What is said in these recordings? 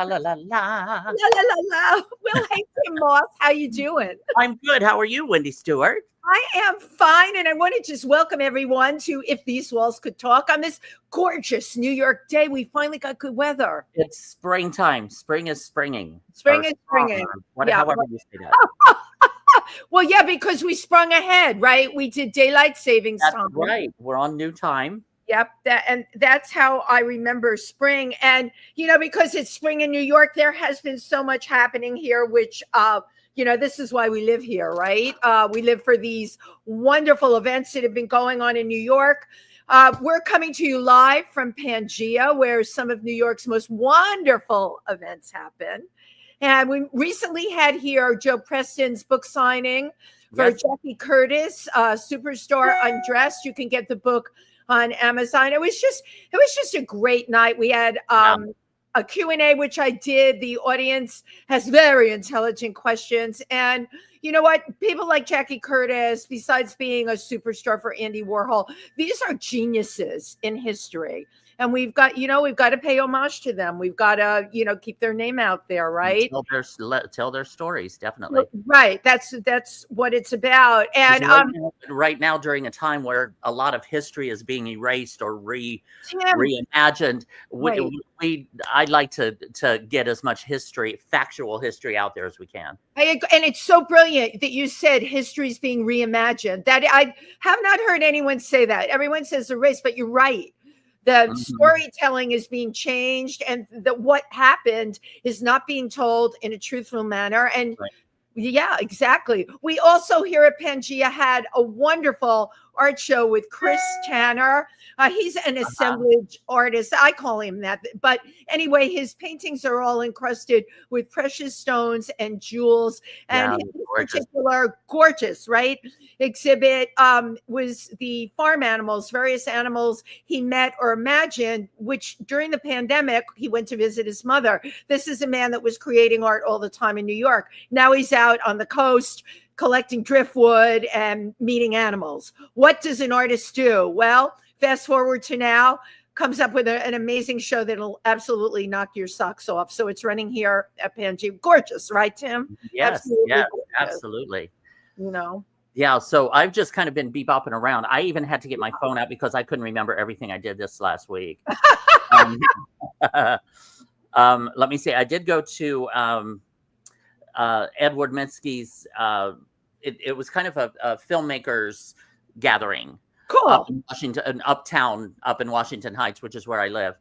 la la la la. La la la la. Well, hey Tim Moss, how you doing? I'm good. How are you, Wendy Stuart? I am fine, and I want to just welcome everyone to If These Walls Could Talk on this gorgeous New York day. We finally got good weather. It's springtime. Spring is springing. Spring is springing. However you say that. Well, yeah, because we sprung ahead, right? We did daylight savings That's time. right. We're on new time. Yep, that's how I remember spring. And because it's spring in New York, there has been so much happening here, which this is why we live here, right? We live for these wonderful events that have been going on in New York. We're coming to you live from Pangea, where some of New York's most wonderful events happen. And we recently had here Joe Preston's book signing for Jackie Curtis, Superstar Undressed. You can get the book on Amazon. It was just a great night. We had a Q&A, which I did. The audience has very intelligent questions. And you know what? People like Jackie Curtis, besides being a superstar for Andy Warhol, these are geniuses in history. And we've got to pay homage to them. We've got to, keep their name out there, right? Tell their stories, definitely. Right. That's what it's about. And right now, during a time where a lot of history is being erased or reimagined, I'd like to get as much factual history out there as we can. And it's so brilliant that you said history's being reimagined. That I have not heard anyone say that. Everyone says erased, but you're right. The storytelling is being changed, and what happened is not being told in a truthful manner. And yeah, exactly. We also here at Pangea had a wonderful art show with Chris Tanner. He's an assemblage artist. I call him that. But anyway, his paintings are all encrusted with precious stones and jewels. And his particular gorgeous, right, exhibit was the farm animals, various animals he met or imagined, which during the pandemic, he went to visit his mother. This is a man that was creating art all the time in New York. Now he's out on the coast collecting driftwood and meeting animals. What does an artist do? Well, fast forward to now, comes up with an amazing show that'll absolutely knock your socks off. So it's running here at Pangea. Gorgeous, right, Tim? Yes, absolutely. Yeah, so I've just kind of been bebopping around. I even had to get my phone out because I couldn't remember everything I did this last week. Let me see. I did go to Edward Minsky's. It was kind of a filmmakers gathering. Cool. Up in Washington, uptown, up in Washington Heights, which is where I live.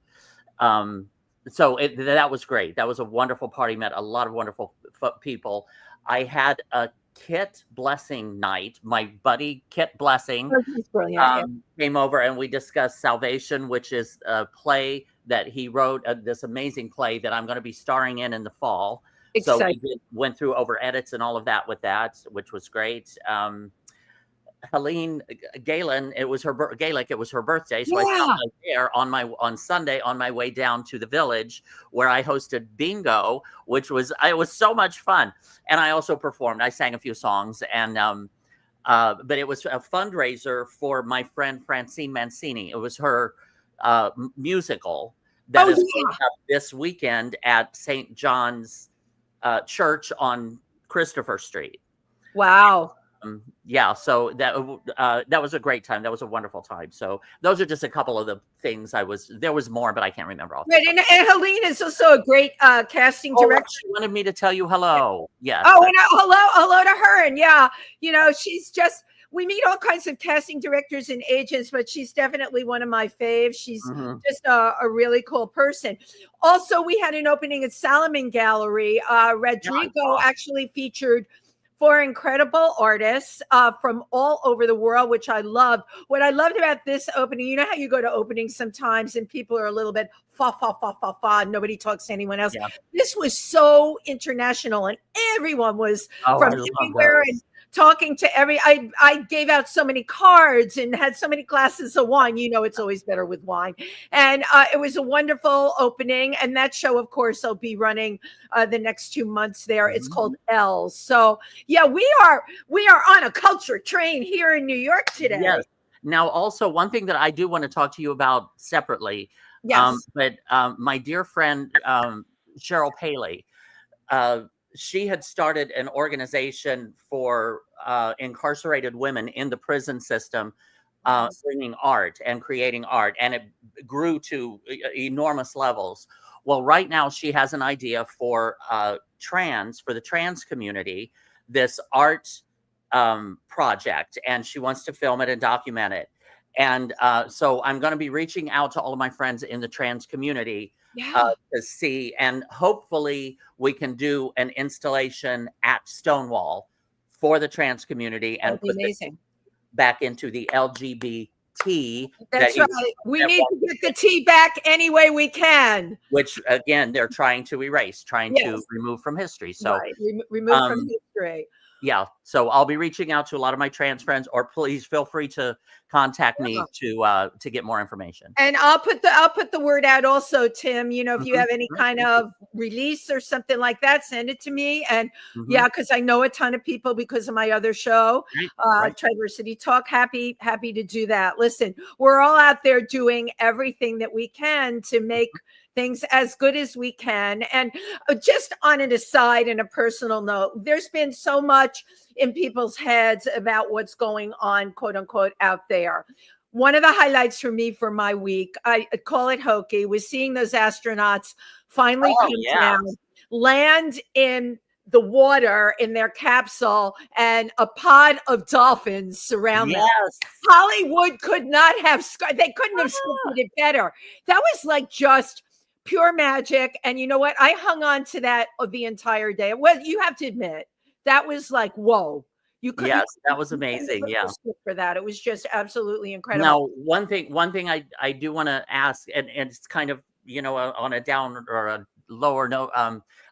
So that was great. That was a wonderful party. Met a lot of wonderful people. I had a Kit Blessing night. My buddy Kit Blessing came over and we discussed Salvation, which is a play that he wrote. This amazing play that I'm going to be starring in the fall. Exciting. So we went through over edits and all of that with that, which was great. Helene Galen, it was her birthday, so I stopped there on Sunday on my way down to the Village, where I hosted bingo, it was so much fun, and I also performed. I sang a few songs, and but it was a fundraiser for my friend Francine Mancini. It was her musical that is going up this weekend at St. John's Church on Christopher Street. Wow. So that was a great time. That was a wonderful time. So those are just a couple of the things there was more, but I can't remember all. Right, and Helene is also a great casting director. She wanted me to tell you hello. Yes. Oh, and hello to her. And she's just, we meet all kinds of casting directors and agents, but she's definitely one of my faves. She's just a really cool person. Also, we had an opening at Salomon Gallery. Rodrigo actually featured 4 incredible artists from all over the world, which I loved. What I loved about this opening, you know how you go to openings sometimes and people are a little bit fa, nobody talks to anyone else. Yeah. This was so international and everyone was from everywhere and talking to I gave out so many cards and had so many glasses of wine. It's always better with wine. And it was a wonderful opening. And that show, of course, I'll be running the next 2 months there. It's called L's. So yeah, we are on a culture train here in New York today. Yes. Now, also one thing that I do want to talk to you about separately. Yes. But my dear friend, Cheryl Paley. She had started an organization for incarcerated women in the prison system, bringing art and creating art, and it grew to enormous levels. Well, right now she has an idea for the trans community, this art project, and she wants to film it and document it. And so I'm going to be reaching out to all of my friends in the trans community to see, and hopefully we can do an installation at Stonewall for the trans community and put it back into the LGBT. That's right. We need to get the T back any way we can. Which, again, they're trying to erase, to remove from history. So remove from history. Yeah. So I'll be reaching out to a lot of my trans friends, or please feel free to contact me to get more information. And I'll put the word out also, Tim, you know, if you have any kind of release or something like that, send it to me. And because I know a ton of people because of my other show, TriVersity Talk. Happy to do that. Listen, we're all out there doing everything that we can to make things as good as we can. And just on an aside and a personal note, there's been so much in people's heads about what's going on, quote unquote, out there. One of the highlights for me for my week, I call it hokey, was seeing those astronauts finally come down, land in the water in their capsule, and a pod of dolphins surround them. Hollywood could not have, they couldn't have scripted it better. That was like just pure magic. And you know what? I hung on to that the entire day. Well, you have to admit, that was like, whoa. You could that was amazing. Yeah. For that. It was just absolutely incredible. Now, one thing I do want to ask, and it's kind of, you know, on a down or a lower note,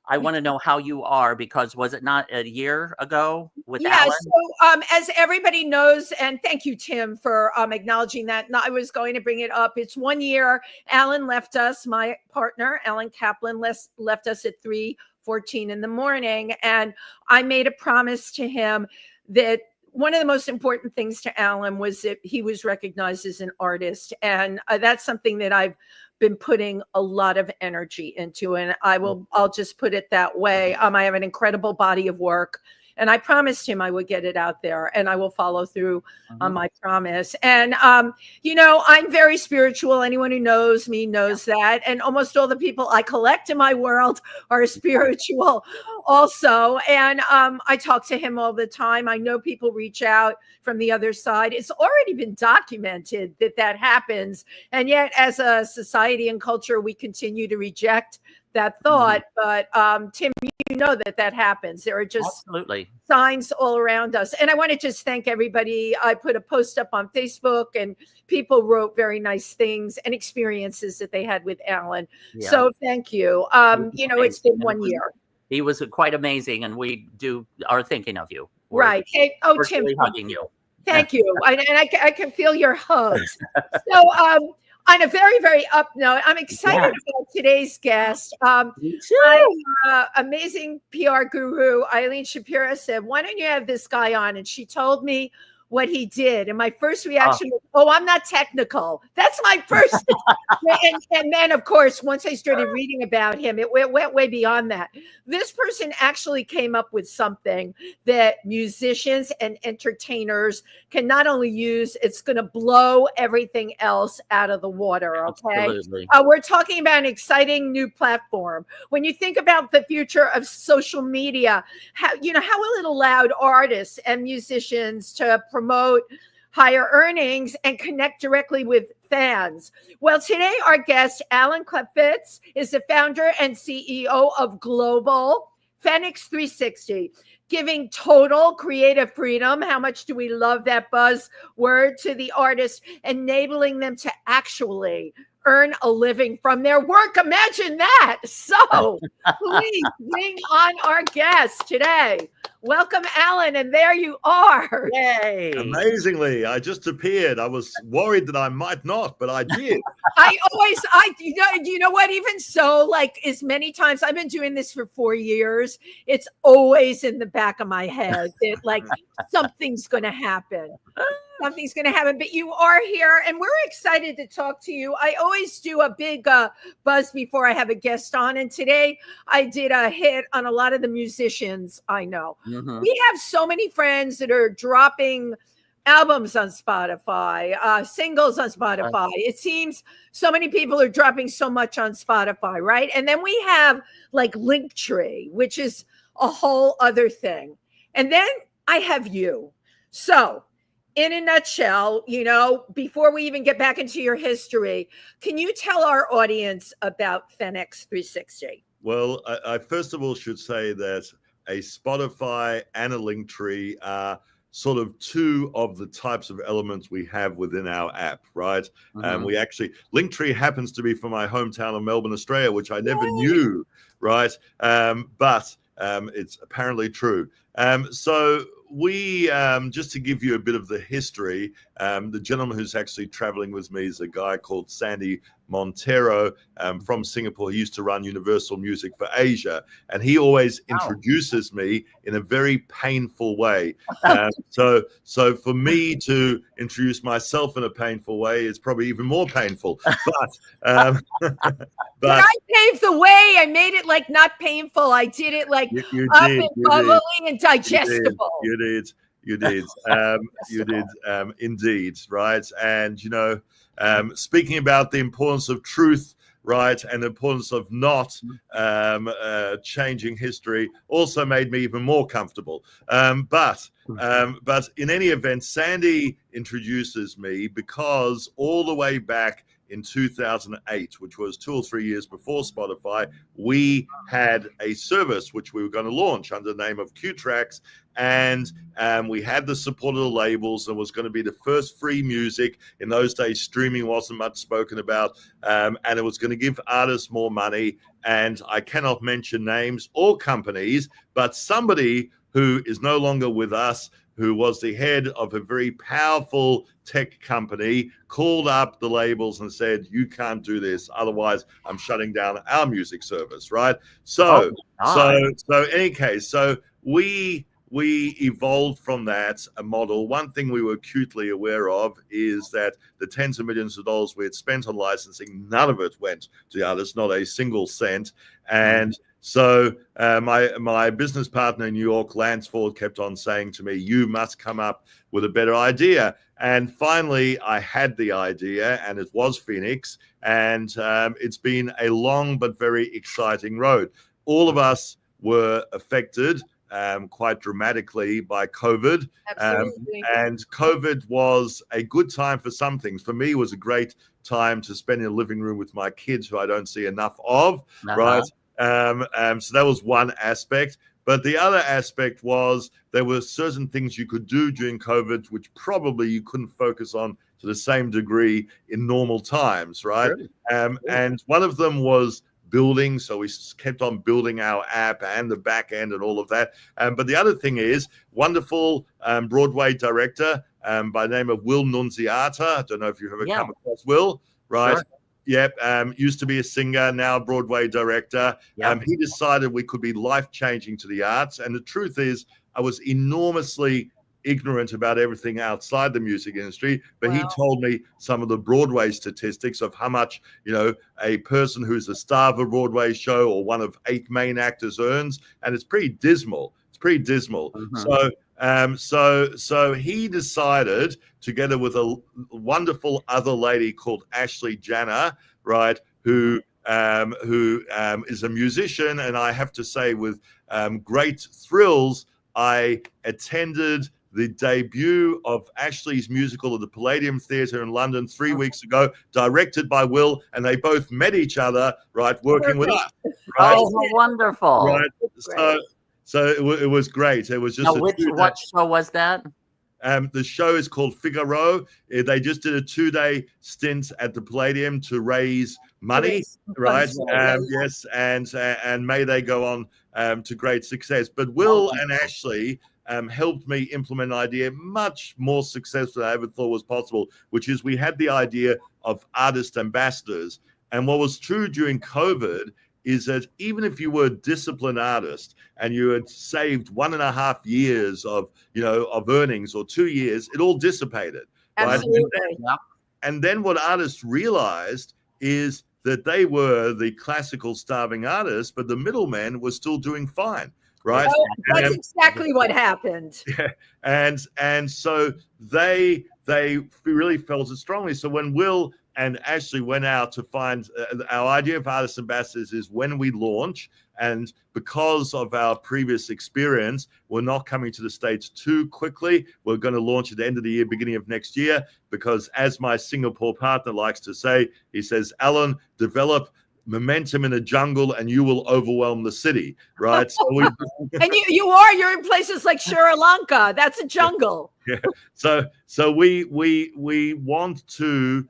I want to know how you are, because was it not a year ago with Allan? So as everybody knows, and thank you, Tim, for acknowledging that. I was going to bring it up. It's 1 year. Allan left us, my partner, Allan Kaplan, left us at 3:14 in the morning. And I made a promise to him that one of the most important things to Allan was that he was recognized as an artist. And that's something that I've been putting a lot of energy into, and I'll just put it that way. I have an incredible body of work, and I promised him I would get it out there, and I will follow through on my promise. And, you know, I'm very spiritual. Anyone who knows me knows that. And almost all the people I collect in my world are spiritual also. And I talk to him all the time. I know people reach out from the other side. It's already been documented that happens. And yet, as a society and culture, we continue to reject that thought. But Tim, you know that happens. There are just signs all around us. And I want to just thank everybody. I put a post up on Facebook, and people wrote very nice things and experiences that they had with Allan. So thank you. You know, it's been 1 year. He was quite amazing, and we are thinking of you. Right. Hey, Tim, hugging you. Thank you. And I can feel your hugs. So on a very, very up note, I'm excited about today's guest. Amazing PR guru, Eileen Shapiro, said, why don't you have this guy on? And she told me what he did. And my first reaction was, I'm not technical. That's my first. and then, of course, once I started reading about him, it went way beyond that. This person actually came up with something that musicians and entertainers can not only use, it's going to blow everything else out of the water. Okay. We're talking about an exciting new platform. When you think about the future of social media, how will it allow artists and musicians to promote higher earnings and connect directly with fans? Well, today our guest, Allan Klepfish, is the founder and CEO of Global Phoenix 360, giving total creative freedom. How much do we love that buzzword to the artists, enabling them to actually earn a living from their work. Imagine that. So please bring on our guest today. Welcome, Allan, and there you are. Yay. Amazingly, I just appeared. I was worried that I might not, but I did. You know what, even so, like as many times, I've been doing this for 4 years, it's always in the back of my head that like something's going to happen. something's going to happen, but you are here and we're excited to talk to you. I always do a big buzz before I have a guest on. And today I did a hit on a lot of the musicians I know. Mm-hmm. We have so many friends that are dropping albums on Spotify, singles on Spotify. It seems so many people are dropping so much on Spotify, right? And then we have like Linktree, which is a whole other thing. And then I have you. So in a nutshell, you know, before we even get back into your history, can you tell our audience about Fenix 360? Well, I first of all should say that a Spotify and a Linktree are sort of two of the types of elements we have within our app, right? Mm-hmm. We actually, Linktree happens to be from my hometown of Melbourne, Australia, which I never knew, right? But it's apparently true. So we, just to give you a bit of the history, the gentleman who's actually traveling with me is a guy called Sandy Montero from Singapore. He used to run Universal Music for Asia, and he always introduces me in a very painful way. So for me to introduce myself in a painful way is probably even more painful. But did I pave the way? I made it like not painful. I did it like up and bubbly and digestible. You did. You did indeed, right? And, you know, speaking about the importance of truth, right, and the importance of not changing history also made me even more comfortable. But in any event, Sandy introduces me because all the way back in 2008, which was 2 or 3 years before Spotify, we had a service which we were going to launch under the name of Q-Tracks, and we had the support of the labels, and was going to be the first free music. In those days, streaming wasn't much spoken about, and it was going to give artists more money. And I cannot mention names or companies, but somebody who is no longer with us, who was the head of a very powerful tech company, called up the labels and said, "You can't do this, otherwise I'm shutting down our music service," right? So any case, so we evolved from that a model. One thing we were acutely aware of is that the tens of millions of dollars we had spent on licensing, none of it went to the artists, not a single cent. And so my business partner in New York, Lance Ford, kept on saying to me, "You must come up with a better idea." And finally, I had the idea, and it was Fenix. And it's been a long but very exciting road. All of us were affected quite dramatically by COVID. And COVID was a good time for some things. For me, it was a great time to spend in a living room with my kids, who I don't see enough of, right? So that was one aspect. But the other aspect was there were certain things you could do during COVID, which probably you couldn't focus on to the same degree in normal times, right? Sure. And one of them was building. So we kept on building our app and the back end and all of that. But the other thing is, wonderful Broadway director by the name of Will Nunziata. I don't know if you've ever come across Will, right? Sure. Yep, used to be a singer, now a Broadway director. Yep. He decided we could be life-changing to the arts. And the truth is, I was enormously ignorant about everything outside the music industry, but he told me some of the Broadway statistics of how much, you know, a person who's a star of a Broadway show or one of 8 main actors earns, and it's pretty dismal. Mm-hmm. So he decided, together with a wonderful other lady called Ashley Janner, right, who is a musician, and I have to say, with great thrills, I attended the debut of Ashley's musical at the Palladium Theatre in London 3 weeks ago, directed by Will, and they both met each other, right, working with us. Right? Oh, wonderful! Right, so it was great. It was just what show was that? The show is called Figaro. They just did a 2-day stint at the Palladium to raise money, right? Yes, and may they go on to great success. But Will and Ashley helped me implement an idea much more successful than I ever thought was possible, which is we had the idea of artist ambassadors. And what was true during COVID is that even if you were a disciplined artist and you had saved 1.5 years of earnings or 2 years, it all dissipated. Absolutely. Right? And then what artists realized is that they were the classical starving artists, but the middlemen were still doing fine. Right. Oh, that's exactly what happened. Yeah. And so they really felt it strongly. So when Will and Ashley went out to find our idea of artist ambassadors is when we launch, and because of our previous experience, we're not coming to the States too quickly. We're going to launch at the end of the year, beginning of next year, because as my Singapore partner likes to say, he says, Allan, develop momentum in a jungle and you will overwhelm the city, right? So and you're in places like Sri Lanka. That's a jungle. Yeah. So we want to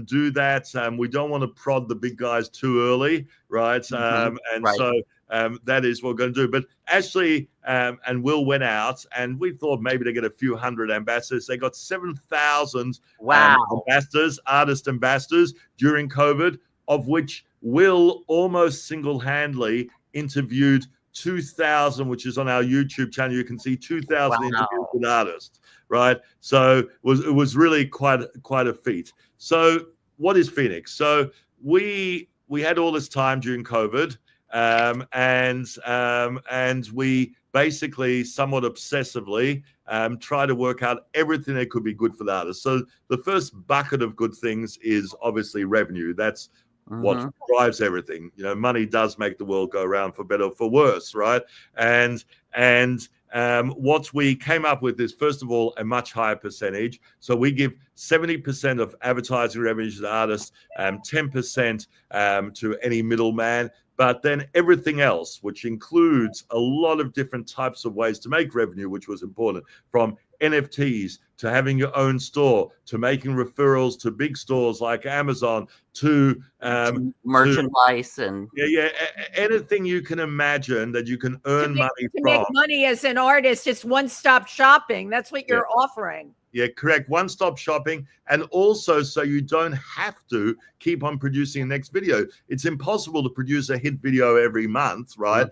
do that. We don't want to prod the big guys too early, right? So that is what we're going to do. But Ashley and Will went out, and we thought maybe they get a few hundred ambassadors. They got 7,000 ambassadors, artist ambassadors during COVID, of which Will almost single-handedly interviewed 2,000, which is on our YouTube channel. You can see 2,000 interviews with artists, right? So it was really quite a feat. So what is Phoenix? So we had all this time during COVID, and we basically somewhat obsessively try to work out everything that could be good for the artist. So the first bucket of good things is obviously revenue. That's what drives everything. Money does make the world go round, for better or for worse, right? And what we came up with is, first of all, a much higher percentage. So we give 70% of advertising revenue to the artists, 10% to any middleman, but then everything else, which includes a lot of different types of ways to make revenue, which was important, from NFTs to having your own store, to making referrals to big stores like Amazon, to merchandise and anything you can imagine that you can earn money from. To make money as an artist, it's one-stop shopping. That's what you're offering. Yeah, correct. One-stop shopping. And also, so you don't have to keep on producing the next video. It's impossible to produce a hit video every month, right?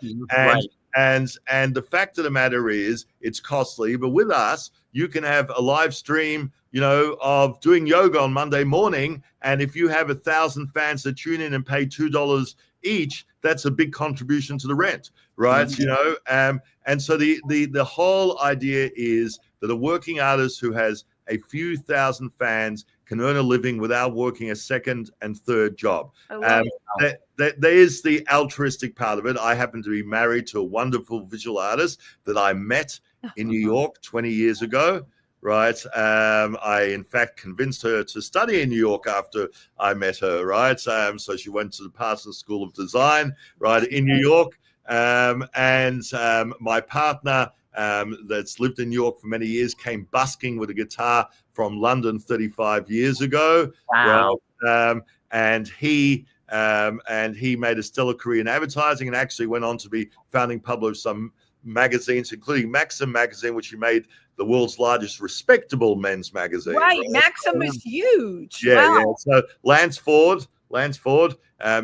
And the fact of the matter is, it's costly. But with us, you can have a live stream, of doing yoga on Monday morning. And if you have 1,000 fans that tune in and pay $2 each, that's a big contribution to the rent, right? And so the whole idea is that a working artist who has a few thousand fans can earn a living without working a second and third job. There is the altruistic part of it. I happen to be married to a wonderful visual artist that I met in New York 20 years ago, right? I, in fact, convinced her to study in New York after I met her, right? So she went to the Parsons School of Design, right, in New York. And my partner, that's lived in New York for many years, came busking with a guitar from London 35 years ago. Wow. Right? And he made a stellar career in advertising and actually went on to be founding publisher of some magazines, including Maxim magazine, which he made the world's largest respectable men's magazine. Right. Maxim is huge. Yeah. So Lance Ford,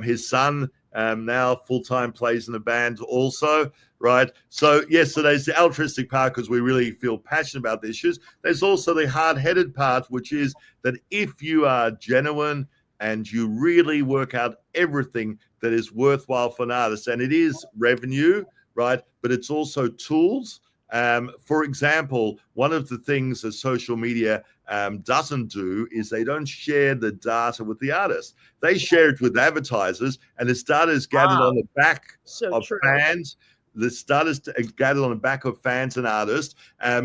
his son, now full-time plays in the band also, right? So yes, so there's the altruistic part because we really feel passionate about the issues. There's also the hard-headed part, which is that if you are genuine and you really work out everything that is worthwhile for an artist, and it is revenue, right? But it's also tools. For example, one of the things that social media doesn't do is they don't share the data with the artists. They share it with advertisers, and the data is gathered on the back of fans. The data is gathered on the back of fans and artists.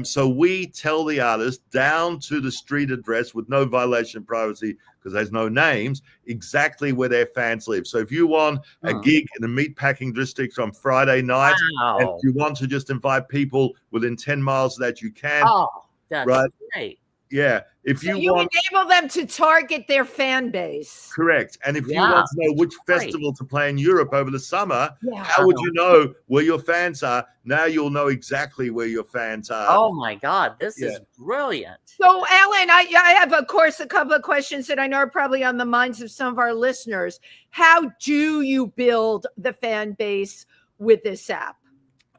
So we tell the artist down to the street address with no violation of privacy, because there's no names, exactly where their fans live. So if you want a gig in the meatpacking district on Friday night, and if you want to just invite people within 10 miles of that, you can. Oh, that's great. Yeah. If So you want, enable them to target their fan base. correct. And if you want to know which festival to play in Europe over the summer, how would you know where your fans are? Now you'll know exactly where your fans are. Oh my God, this is brilliant. So, Allan, I have, of course, a couple of questions that I know are probably on the minds of some of our listeners. How do you build the fan base with this app?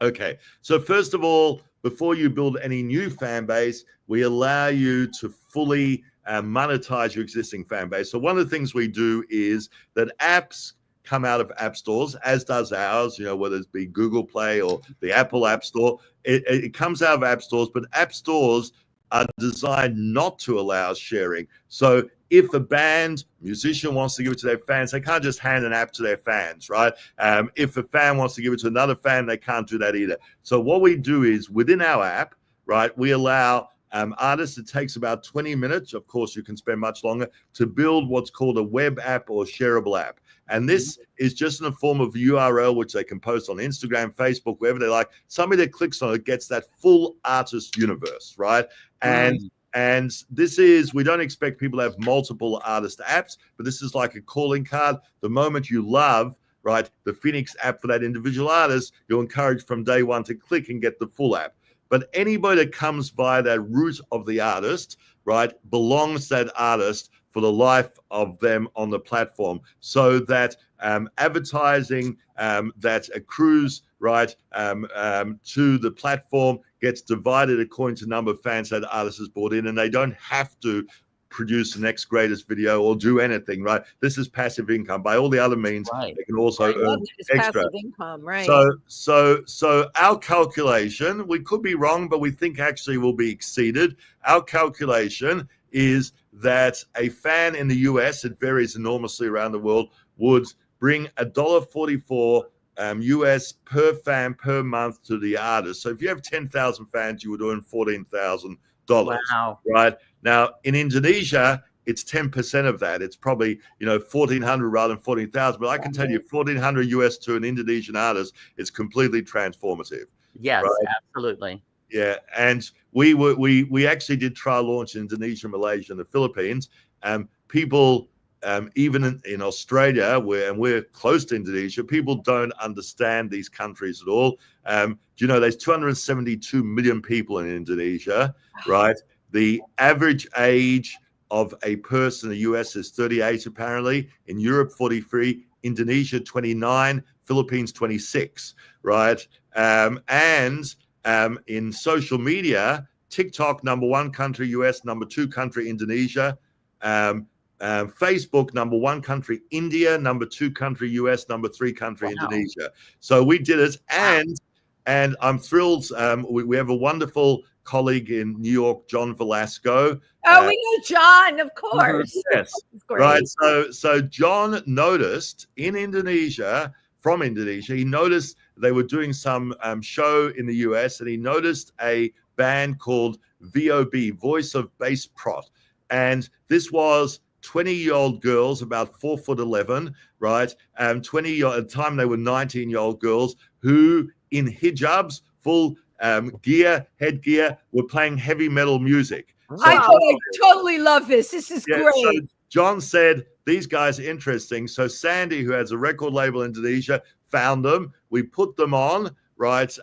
Okay. So first of all, before you build any new fan base, we allow you to fully monetize your existing fan base. So one of the things we do is that apps come out of app stores, as does ours, whether it be Google Play or the Apple App Store. It comes out of app stores, but app stores are designed not to allow sharing. So if a band, musician wants to give it to their fans, they can't just hand an app to their fans, right? If a fan wants to give it to another fan, they can't do that either. So what we do is within our app, right, we allow artists, it takes about 20 minutes, of course you can spend much longer, to build what's called a web app or shareable app. And this is just in the form of URL, which they can post on Instagram, Facebook, wherever they like. Somebody that clicks on it gets that full artist universe, right? And this is, we don't expect people to have multiple artist apps, but this is like a calling card. The moment you love, right, the Phoenix app for that individual artist, you're encouraged from day one to click and get the full app. But anybody that comes via that route of the artist, right, belongs to that artist for the life of them on the platform, so that advertising that accrues, right, to the platform gets divided according to the number of fans that artist has brought in, and they don't have to produce the next greatest video or do anything, right? This is passive income. By all the other means, they can also earn extra passive income, right? So our calculation, we could be wrong, but we think actually will be exceeded. Our calculation is that a fan in the US, it varies enormously around the world, would bring $1.44 US per fan per month to the artist. So if you have 10,000 fans, you would earn $14,000. Wow. Right? Now, in Indonesia, it's 10% of that. It's probably, 1,400 rather than 14,000. But I can tell you, 1,400 US to an Indonesian artist is completely transformative. Yes, right? Absolutely. Yeah, and we actually did trial launch in Indonesia, Malaysia, and the Philippines. People, even in Australia, we're close to Indonesia, people don't understand these countries at all. Do you know there's 272 million people in Indonesia, right? The average age of a person in the US is 38, apparently. In Europe, 43. Indonesia, 29. Philippines, 26, right? In social media, TikTok, number 1 country, US, number 2 country, Indonesia. Facebook, number 1 country, India, number 2 country, US, number 3 country, Indonesia. So we did it. And I'm thrilled. We have a wonderful colleague in New York, John Velasco. Oh, we know John, of course. Yes. Right. So John noticed in Indonesia, from Indonesia, he noticed they were doing some show in the US, and he noticed a band called VOB, Voice of Bass Prot. And this was 20-year-old girls, about 4'11", right? 20 at the time they were 19-year-old girls who, in hijabs, full headgear, were playing heavy metal music. So I totally love this. This is great. So John said, these guys are interesting. So Sandy, who has a record label in Indonesia, found them. We put them on, right,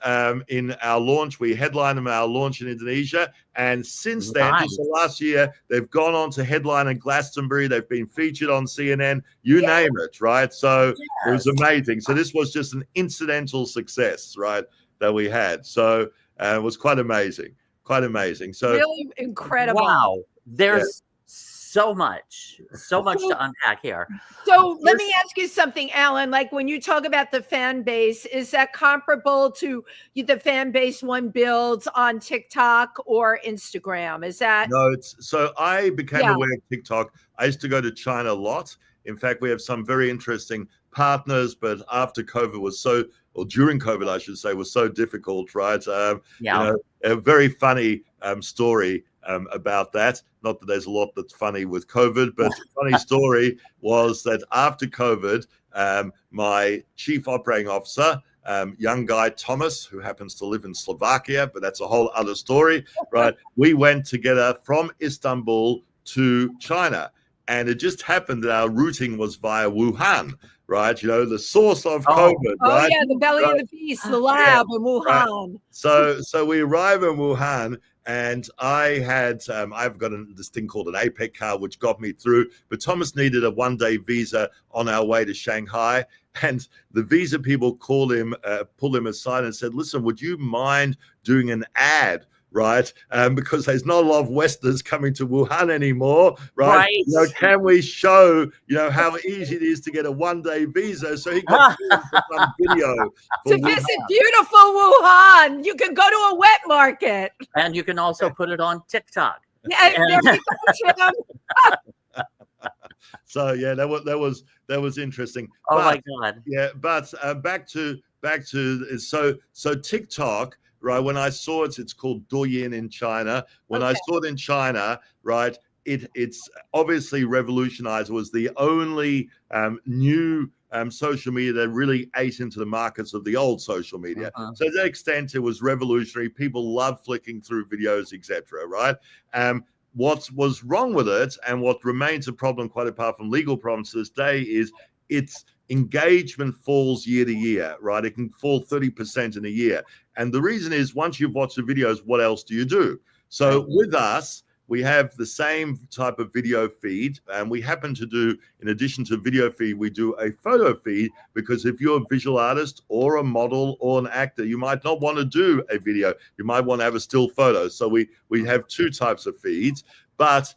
in our launch. We headlined them at our launch in Indonesia. And since then, just the last year, they've gone on to headline in Glastonbury. They've been featured on CNN, you name it, right? So it was amazing. So this was just an incidental success, right, that we had. So it was quite amazing. Quite amazing. So really incredible. Wow. There's so much to unpack here. So let me ask you something, Allan. Like when you talk about the fan base, is that comparable to the fan base one builds on TikTok or Instagram? Is that? No, so I became aware of TikTok. I used to go to China a lot. In fact, we have some very interesting partners, but after COVID was during COVID, I should say, was so difficult, right? A very funny story about that. Not that there's a lot that's funny with COVID, but the funny story was that after COVID, my chief operating officer young guy, Thomas, who happens to live in Slovakia, but that's a whole other story, right? We went together from Istanbul to China. And it just happened that our routing was via Wuhan, right? You know, the source of COVID, right? Oh, yeah, the belly of the beast, the lab in Wuhan. Right. So we arrive in Wuhan, and I've got this thing called an APEC card, which got me through. But Thomas needed a one-day visa on our way to Shanghai. And the visa people pulled him aside and said, listen, would you mind doing an ad? Right, because there's not a lot of Westerners coming to Wuhan anymore, right? You know, can we show, how easy it is to get a one-day visa? So he got some video to visit beautiful Wuhan. You can go to a wet market, and you can also put it on TikTok. So yeah, that was interesting. Oh my God! Yeah, but back to so TikTok. Right, when I saw it, it's called Douyin in China. When I saw it in China, right, it's obviously revolutionized. It was the only new social media that really ate into the markets of the old social media. So to that extent, it was revolutionary. People love flicking through videos, etc. Right. What was wrong with it, and what remains a problem, quite apart from legal problems to this day, is its engagement falls year to year, right? It can fall 30% in a year. And the reason is, once you've watched the videos, what else do you do? So with us, we have the same type of video feed. And we happen to do, in addition to video feed, we do a photo feed, because if you're a visual artist or a model or an actor, you might not want to do a video. You might want to have a still photo. So we have two types of feeds. But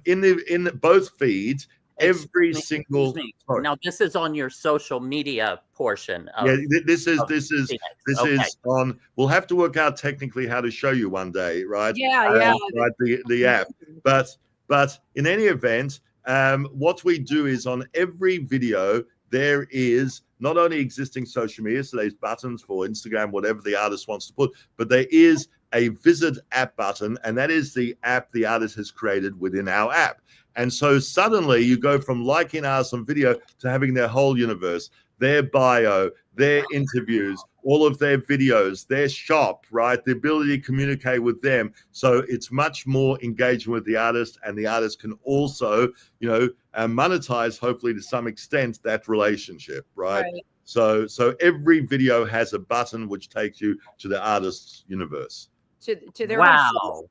in both feeds, every single. Now this is on your social media portion. This is on. We'll have to work out technically how to show you one day, right? Right, the app. But in any event, what we do is, on every video there is not only existing social media, so there's buttons for Instagram, whatever the artist wants to put, but there is a visit app button, and that is the app the artist has created within our app. And so suddenly you go from liking us on video to having their whole universe, their bio, their interviews, all of their videos, their shop, right? The ability to communicate with them. So it's much more engagement with the artist, and the artist can also, monetize, hopefully to some extent, that relationship, right? So every video has a button which takes you to the artist's universe. To their own.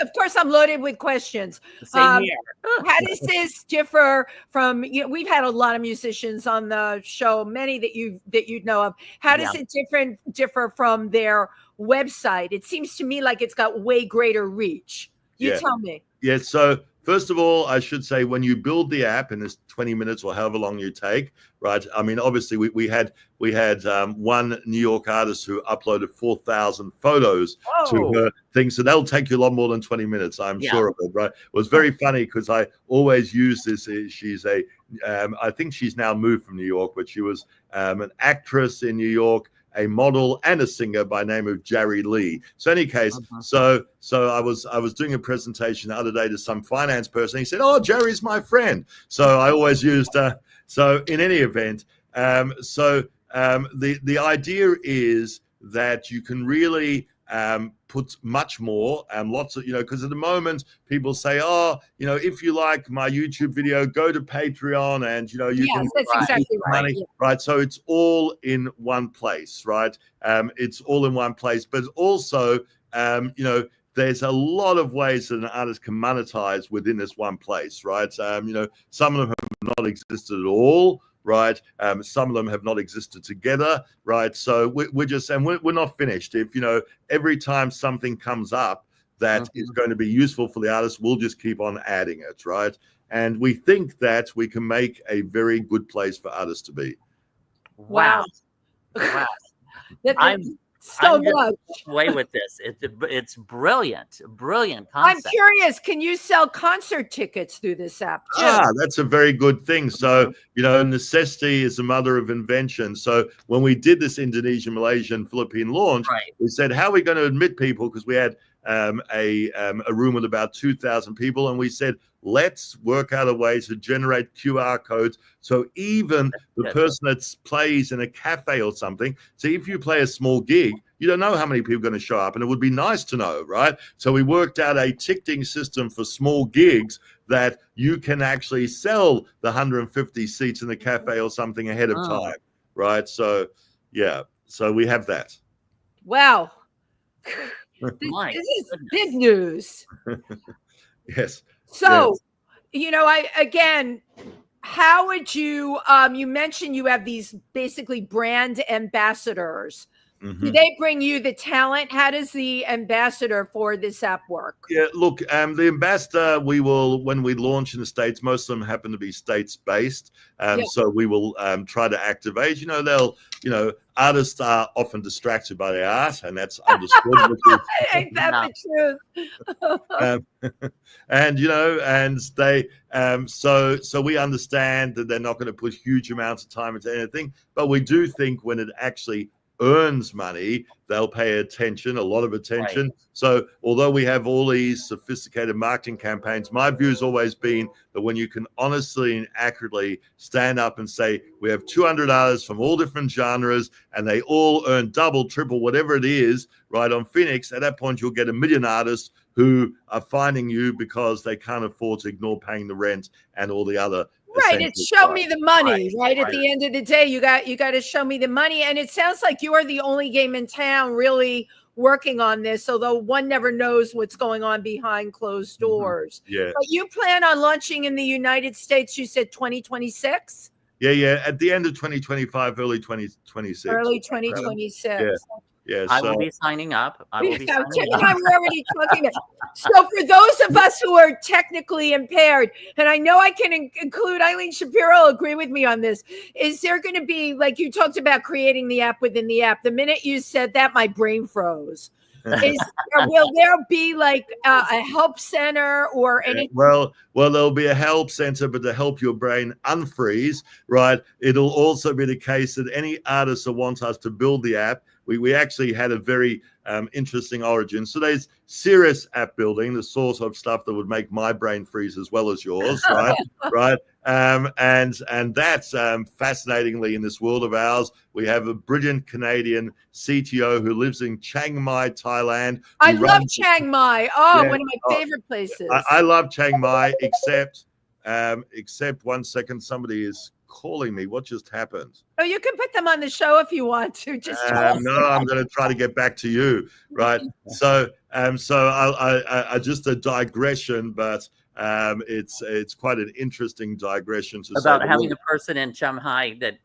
Of course, I'm loaded with questions. How does this differ from? We've had a lot of musicians on the show, many that you know of. How does it differ from their website? It seems to me like it's got way greater reach. You tell me. Yeah. So first of all, I should say, when you build the app in this 20 minutes or however long you take, right? I mean, obviously we had one New York artist who uploaded 4,000 photos to her thing. So that'll take you a lot more than 20 minutes, I'm sure of it, right? It was very funny because I always use this. She's I think she's now moved from New York, but she was an actress in New York, a model and a singer by name of Jerry Lee. So in any case, so I was doing a presentation the other day to some finance person. He said, "Oh, Jerry's my friend." So I always used. So in any event, the idea is that you can really put much more, lots of, because at the moment people say, if you like my YouTube video, go to Patreon, and you can. That's exactly right. Right. So it's all in one place, right? It's all in one place, but also, there's a lot of ways that an artist can monetize within this one place, right? Some of them have not existed at all, right? Some of them have not existed together, right? So we're not finished. If, every time something comes up that is going to be useful for the artist, we'll just keep on adding it, right? And we think that we can make a very good place for artists to be. Wow. I'm much away with this. It's brilliant concept. I'm curious, can you sell concert tickets through this app too? That's a very good thing. So necessity is the mother of invention. So when we did this Indonesian, Malaysian, Philippine launch, we said, how are we going to admit people? Because we had a room with about 2,000 people, and we said, let's work out a way to generate QR codes. So even the person that plays in a cafe or something, so if you play a small gig, you don't know how many people are going to show up, and it would be nice to know, right? So we worked out a ticketing system for small gigs that you can actually sell the 150 seats in the cafe or something ahead of time, right? So, yeah, so we have that. Wow. This is big news. Yes. So, how would you, you mentioned you have these basically brand ambassadors. Mm-hmm. Do they bring you the talent? How does the ambassador for this app work? Yeah, look, the ambassador, we will, when we launch in the States, most of them happen to be States-based. So we will try to activate, artists are often distracted by their art, and that's understood. Ain't that the truth? And they, so we understand that they're not going to put huge amounts of time into anything, but we do think when it actually earns money, they'll pay attention, a lot of attention. Right. So although we have all these sophisticated marketing campaigns, my view has always been that when you can honestly and accurately stand up and say, we have 200 artists from all different genres, and they all earn double, triple, whatever it is, right, on Phoenix, at that point, you'll get 1 million artists who are finding you because they can't afford to ignore paying the rent and all the other. Right, it's show me the money, right? At the end of the day, you got to show me the money. And it sounds like you are the only game in town really working on this, although one never knows what's going on behind closed doors. Mm-hmm. Yeah. But you plan on launching in the United States, you said 2026? Yeah. At the end of 2025, early 2026. Early 2026. Yeah, I will be signing up. Tim and I were already talking about. So for those of us who are technically impaired, and I know I can include Eileen Shapiro, agree with me on this, is there going to be, like you talked about creating the app within the app. The minute you said that, my brain froze. Will there be like a help center or anything? Well, there'll be a help center, but to help your brain unfreeze, right? It'll also be the case that any artists that want us to build the app, we actually had a very interesting origin. So there's serious app building, the sort of stuff that would make my brain freeze as well as yours, right? Right. And that's fascinatingly in this world of ours. We have a brilliant Canadian CTO who lives in Chiang Mai, Thailand. I love Chiang Mai. Oh, one of my favorite places. I love Chiang Mai, except 1 second, somebody is calling me. What just happened? Oh, you can put them on the show if you want to. Just no, I'm going to try to get back to you, right? So I just a digression, but it's quite an interesting digression to about having a person in Shanghai that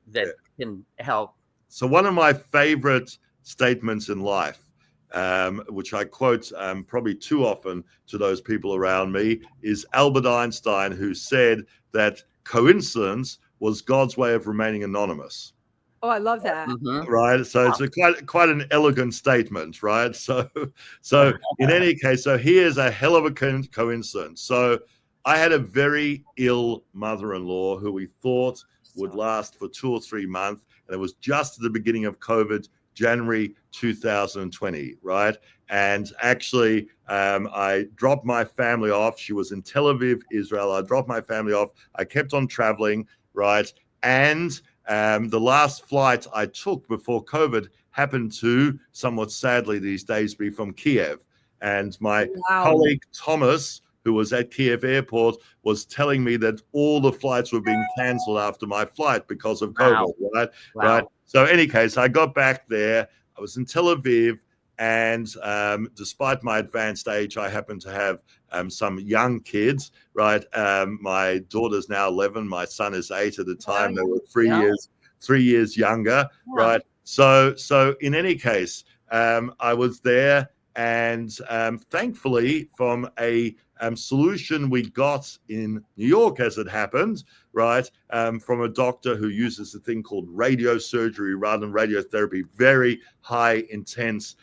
can help. So one of my favorite statements in life, which I quote probably too often to those people around me, is Albert Einstein, who said that coincidence was God's way of remaining anonymous. Oh, I love that. Mm-hmm. Right. So it's quite an elegant statement, right? So in any case, so here's a hell of a coincidence. So I had a very ill mother-in-law who we thought would last for 2 or 3 months. And it was just at the beginning of COVID, January 2020, right? And actually, I dropped my family off. She was in Tel Aviv, Israel. I dropped my family off. I kept on traveling, right? And the last flight I took before COVID happened to, somewhat sadly these days, be from Kiev. And my colleague Thomas, who was at Kiev airport, was telling me that all the flights were being canceled after my flight because of COVID, right? Right. So in any case, I got back there. I was in Tel Aviv. And despite my advanced age, I happen to have some young kids, right? My daughter's now 11. My son is 8 at the time. They were 3 years younger, right? So in any case, I was there, and thankfully, from a solution we got in New York, as it happened, right, from a doctor who uses a thing called radiosurgery rather than radiotherapy, very high intense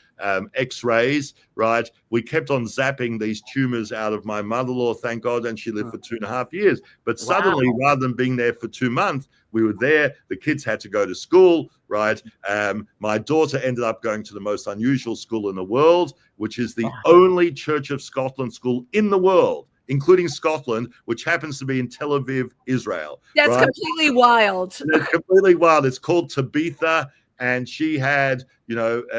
X-rays, right? We kept on zapping these tumors out of my mother-in-law, thank God, and she lived for 2.5 years. But suddenly, rather than being there for 2 months, we were there. The kids had to go to school, right? My daughter ended up going to the most unusual school in the world, which is the only Church of Scotland school in the world. including Scotland, which happens to be in Tel Aviv, Israel. That's right? completely wild. It's completely wild. It's called Tabitha. And she had,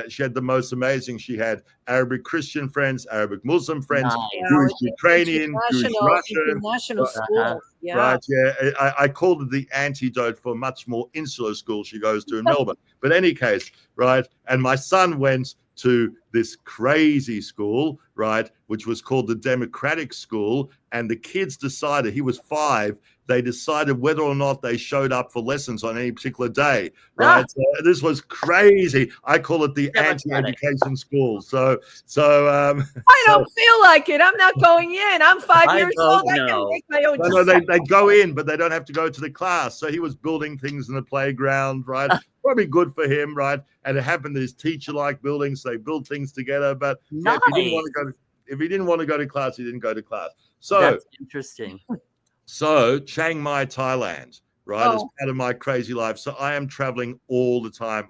she had the most amazing. She had Arabic Christian friends, Arabic Muslim friends, Jewish Ukrainian, Jewish Russian. National school. Yeah. Right. Yeah. I called it the antidote for a much more insular school she goes to in Melbourne. But in any case, right. And my son went to this crazy school, right, which was called the Democratic School. And the kids decided, he was 5, they decided whether or not they showed up for lessons on any particular day, right? So this was crazy. I call it the anti-education school. So I don't feel like it. I'm not going in. I'm 5 years old. I can make my own decision. They go in, but they don't have to go to the class. So he was building things in the playground, right? Probably good for him, right? And it happened that his teacher liked buildings, so they build things together. But if he didn't want to go to class, he didn't go to class. So that's interesting. So Chiang Mai, Thailand, right, is part of my crazy life. So I am traveling all the time,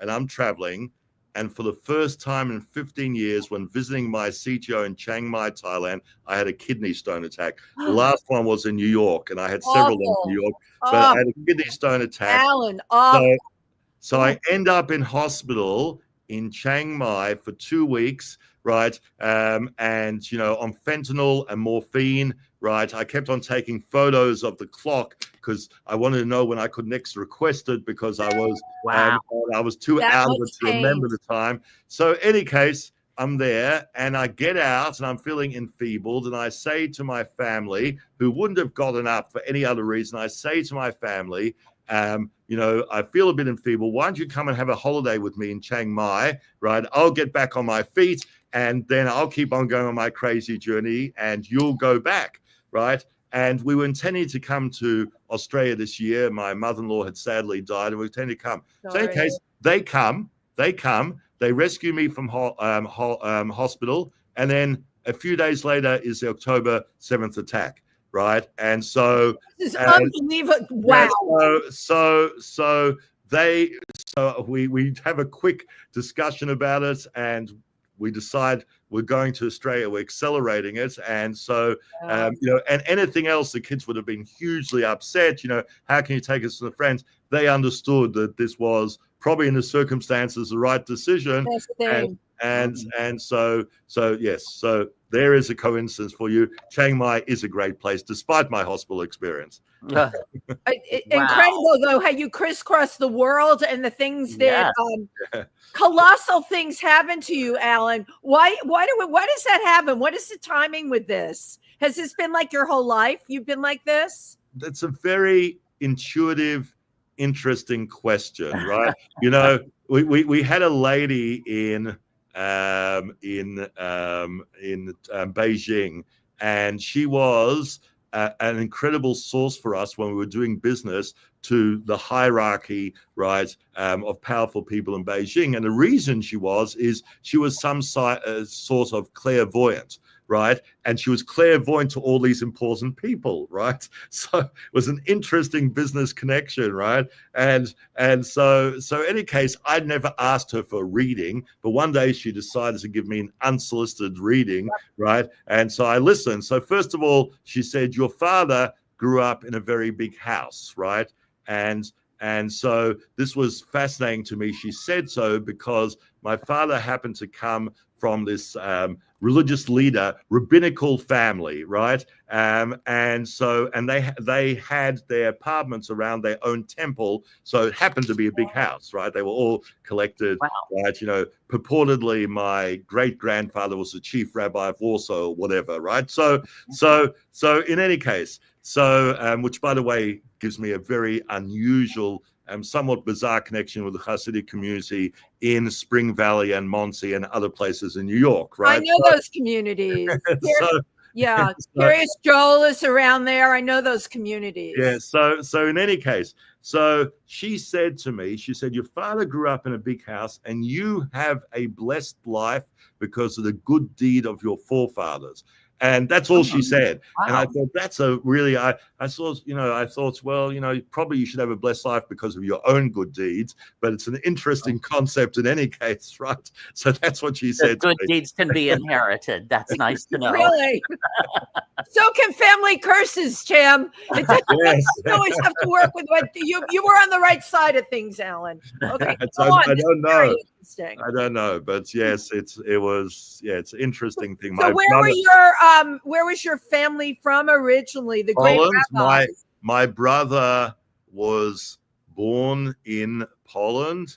and I'm traveling. And for the first time in 15 years, when visiting my CTO in Chiang Mai, Thailand, I had a kidney stone attack. The last one was in New York, and I had several in New York, but I had a kidney stone attack. Allan, so I end up in hospital in Chiang Mai for 2 weeks, right? And, on fentanyl and morphine, right? I kept on taking photos of the clock because I wanted to know when I could next request it because I was too out of it to remember the time. So any case, I'm there and I get out and I'm feeling enfeebled. And I say to my family, who wouldn't have gotten up for any other reason, I say to my family, I feel a bit enfeebled. Why don't you come and have a holiday with me in Chiang Mai, right? I'll get back on my feet and then I'll keep on going on my crazy journey and you'll go back, right? And we were intending to come to Australia this year. My mother-in-law had sadly died and we were intending to come. So in case they come, they rescue me from hospital. And then a few days later is the October 7th attack. Right. And so this is unbelievable. Wow. So we have a quick discussion about it and we decide we're going to Australia. We're accelerating it. And so, and anything else, the kids would have been hugely upset. How can you take us to the friends? They understood that this was probably in the circumstances the right decision. And so yes, so there is a coincidence for you. Chiang Mai is a great place, despite my hospital experience. Incredible, though, how you crisscross the world and the things that colossal things happen to you, Allan. Why does that happen? What is the timing with this? Has this been like your whole life? You've been like this? That's a very intuitive, interesting question, right? We had a lady in Beijing, and she was an incredible source for us when we were doing business to the hierarchy, right, of powerful people in Beijing. And the reason she was some sort of clairvoyant, right? And she was clairvoyant to all these important people, right? So it was an interesting business connection, right? And so in any case, I'd never asked her for a reading, but one day she decided to give me an unsolicited reading, right? And so I listened. So first of all, she said, your father grew up in a very big house, right? And so this was fascinating to me. She said so because my father happened to come from this religious leader, rabbinical family, right? And they had their apartments around their own temple. So it happened to be a big house, right? They were all collected, right? Purportedly my great grandfather was the chief rabbi of Warsaw or whatever, right? So in any case, which by the way gives me a very unusual somewhat bizarre connection with the Hasidic community in Spring Valley and Muncie and other places in New York, right? I know those communities. Curious Joel is around there. I know those communities. Yeah. So in any case, so she said to me, your father grew up in a big house and you have a blessed life because of the good deed of your forefathers. And that's all she said. Wow. And I thought, that's a really, I thought, well, probably you should have a blessed life because of your own good deeds, but it's an interesting concept in any case, right? So that's what she said. Good deeds can be inherited. That's nice to know. Really? So can family curses, Tim. It doesn't you always have to work with what you were on the right side of things, Allan. Okay, I don't know. I don't know, but yes, it's an interesting thing. So where was your family from originally? The Poland. Great Rabbi. My brother was born in Poland.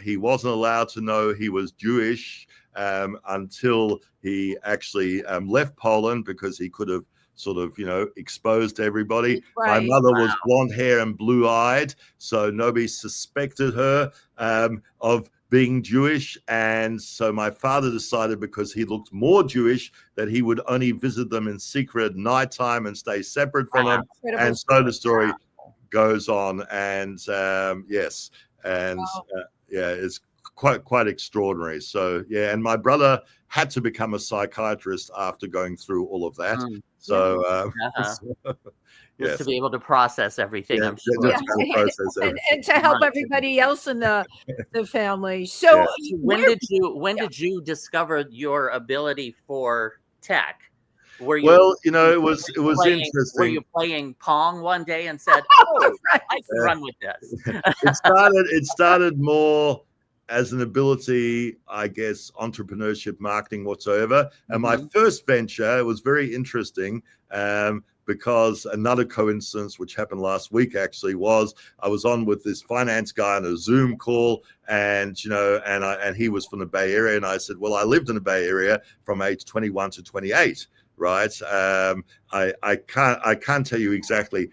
He wasn't allowed to know he was Jewish until he actually left Poland, because he could have sort of, exposed everybody. Right. My mother was blonde hair and blue eyed, so nobody suspected her of being Jewish. And so my father decided, because he looked more Jewish, that he would only visit them in secret at nighttime and stay separate from them. And so the story goes on. And yes. And it's quite extraordinary. So yeah, and my brother had to become a psychiatrist after going through all of that. Just to be able to process everything, I'm sure. And to help everybody else in the family. So when did you discover your ability for tech? Were you, it was interesting. Were you playing Pong one day and said, I can run with this? It started more as an ability, I guess, entrepreneurship, marketing, whatsoever. And my first venture was very interesting, because another coincidence, which happened last week actually, was I was on with this finance guy on a Zoom call, and and he was from the Bay Area, and I said, well, I lived in the Bay Area from age 21 to 28. Right. I can't tell you exactly